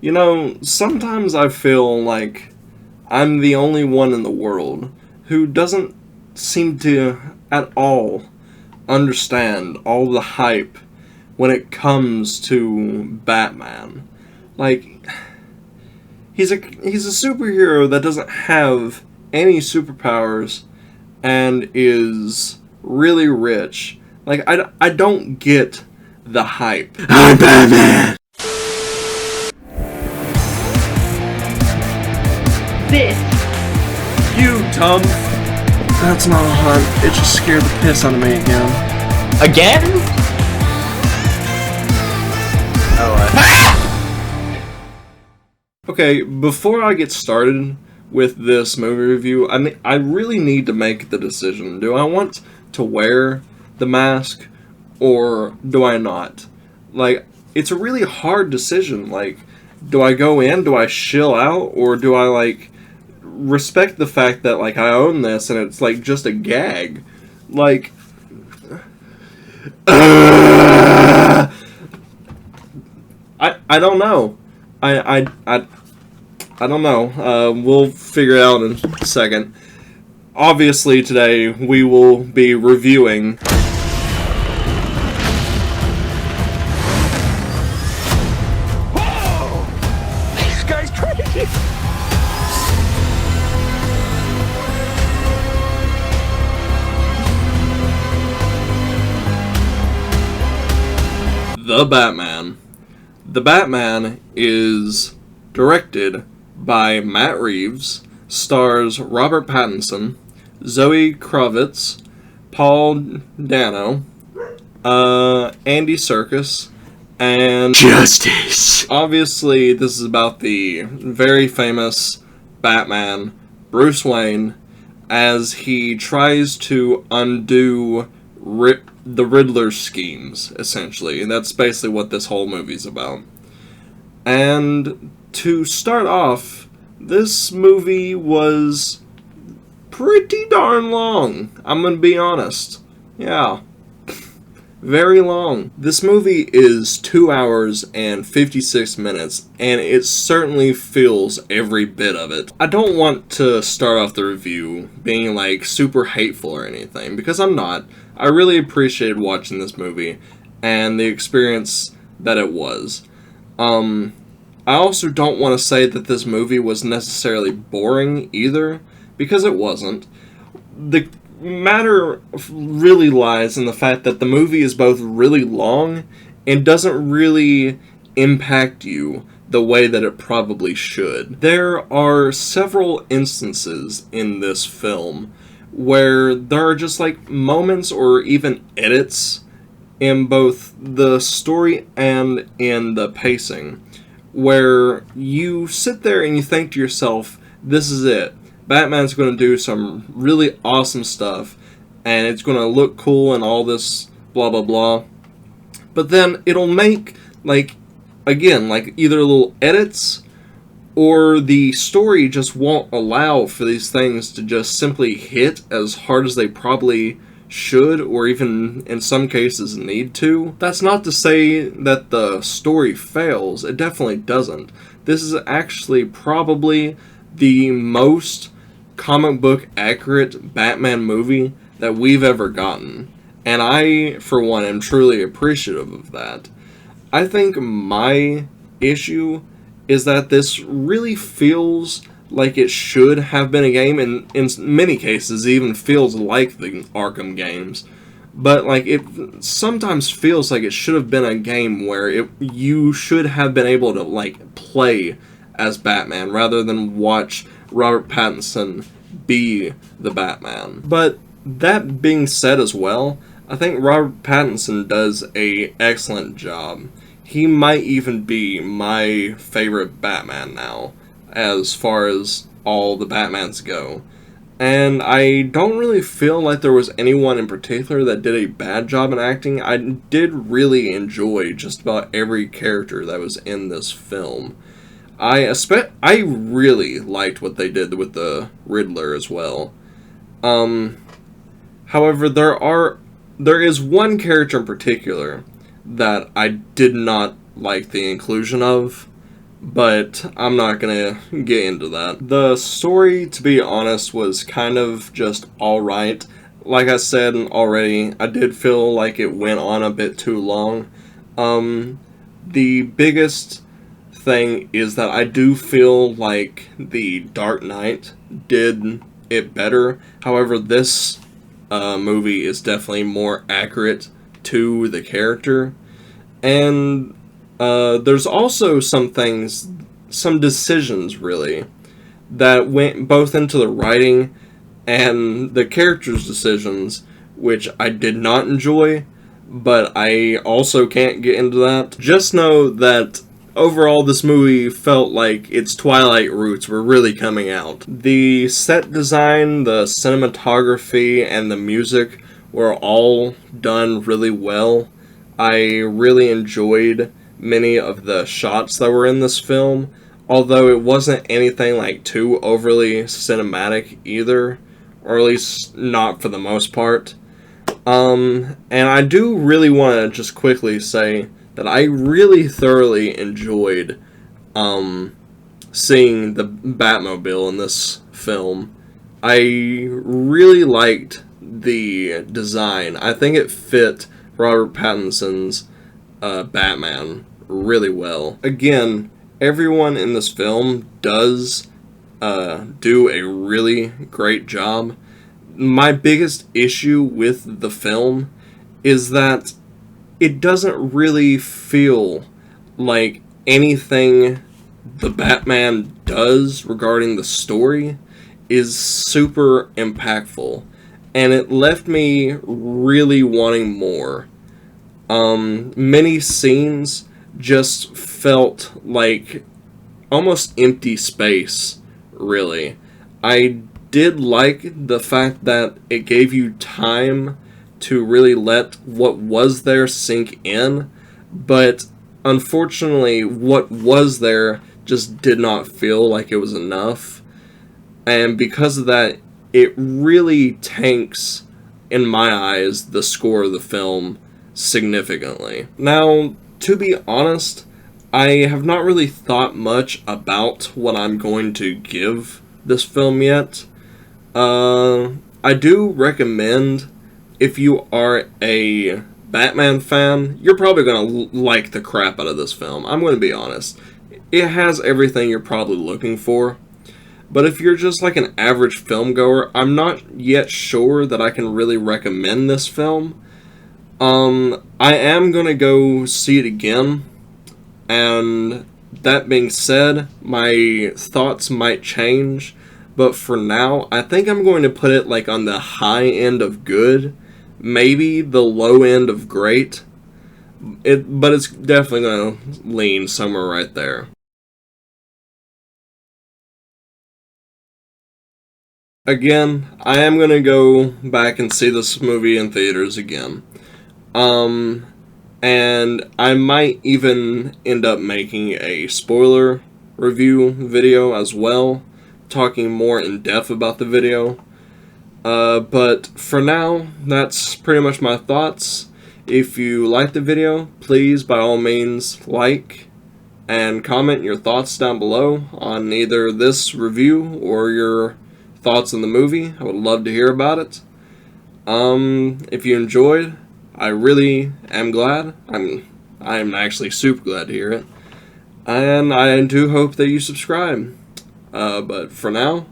You know, sometimes I feel like I'm the only one in the world who doesn't seem to at all understand all the hype when it comes to Batman. Like, he's a superhero that doesn't have any superpowers and is really rich. Like, I don't get the hype. I'm Batman! This. You dumb. That's not a hunt. It just scared the piss out of me again. Again? Okay, before I get started with this movie review, I really need to make the decision. Do I want to wear the mask or do I not? Like, it's a really hard decision. Like, do I go in, do I shill out, or do I, like, respect the fact that, like, I own this and it's, like, just a gag? Like, I don't know. I don't know. We'll figure it out in a second. Obviously, today we will be reviewing This guy's crazy! The Batman. The Batman is directed by Matt Reeves, stars Robert Pattinson, Zoe Kravitz, Paul Dano, Andy Serkis, and Justice! Obviously, this is about the very famous Batman, Bruce Wayne, as he tries to undo the Riddler's schemes, essentially. And that's basically what this whole movie's about. And to start off, this movie was pretty darn long. I'm gonna be honest. Yeah. Very long. This movie is 2 hours and 56 minutes, and it certainly feels every bit of it. I don't want to start off the review being, like, super hateful or anything, because I'm not. I really appreciated watching this movie, and the experience that it was. I also don't want to say that this movie was necessarily boring either, because it wasn't. The matter really lies in the fact that the movie is both really long and doesn't really impact you the way that it probably should. There are several instances in this film where there are just, like, moments or even edits in both the story and in the pacing where you sit there and you think to yourself, this is it. Batman's going to do some really awesome stuff, and it's going to look cool and all this blah blah blah. But then it'll make, like, again, like, either little edits, or the story just won't allow for these things to just simply hit as hard as they probably should, or even in some cases need to. That's not to say that the story fails. It definitely doesn't. This is actually probably the most comic book accurate Batman movie that we've ever gotten. And I, for one, am truly appreciative of that. I think my issue is that this really feels like it should have been a game, and in many cases even feels like the Arkham games. But, like, it sometimes feels like it should have been a game where you should have been able to, like, play as Batman rather than watch Robert Pattinson be the Batman. But that being said as well, I think Robert Pattinson does an excellent job. He might even be my favorite Batman now, as far as all the Batmans go. And I don't really feel like there was anyone in particular that did a bad job in acting. I did really enjoy just about every character that was in this film. I really liked what they did with the Riddler as well. However, there is one character in particular that I did not like the inclusion of, but I'm not gonna get into that. The story, to be honest, was kind of just alright. Like I said already, I did feel like it went on a bit too long. The biggest thing is that I do feel like The Dark Knight did it better. However, this movie is definitely more accurate to the character. And there's also some decisions, really, that went both into the writing and the characters' decisions, which I did not enjoy, but I also can't get into that. Just know that overall this movie felt like its Twilight roots were really coming out. The set design, the cinematography, and the music were all done really well. I really enjoyed many of the shots that were in this film, although it wasn't anything like too overly cinematic either, or at least not for the most part. And I do really want to just quickly say that I really thoroughly enjoyed seeing the Batmobile in this film. I really liked the design. I think it fit Robert Pattinson's Batman really well. Again, everyone in this film does do a really great job. My biggest issue with the film is that it doesn't really feel like anything the Batman does regarding the story is super impactful, and it left me really wanting more. Many scenes just felt like almost empty space, really. I did like the fact that it gave you time to really let what was there sink in, but unfortunately what was there just did not feel like it was enough, and because of that, it really tanks, in my eyes, the score of the film significantly. Now, to be honest, I have not really thought much about what I'm going to give this film yet. I do recommend, if you are a Batman fan, you're probably going to like the crap out of this film. I'm going to be honest. It has everything you're probably looking for. But if you're just like an average film goer, I'm not yet sure that I can really recommend this film. I am going to go see it again. And that being said, my thoughts might change. But for now, I think I'm going to put it like on the high end of good. Maybe the low end of great. But it's definitely going to lean somewhere right there. Again, I am going to go back and see this movie in theaters again. And I might even end up making a spoiler review video as well, talking more in depth about the video. But for now, that's pretty much my thoughts. If you liked the video, please by all means like and comment your thoughts down below on either this review or your thoughts on the movie. I would love to hear about it. If you enjoyed, I really am glad. I'm actually super glad to hear it. And I do hope that you subscribe. But for now,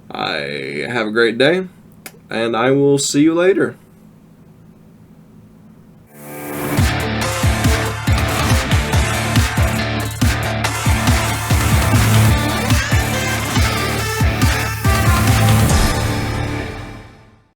I have a great day, and I will see you later.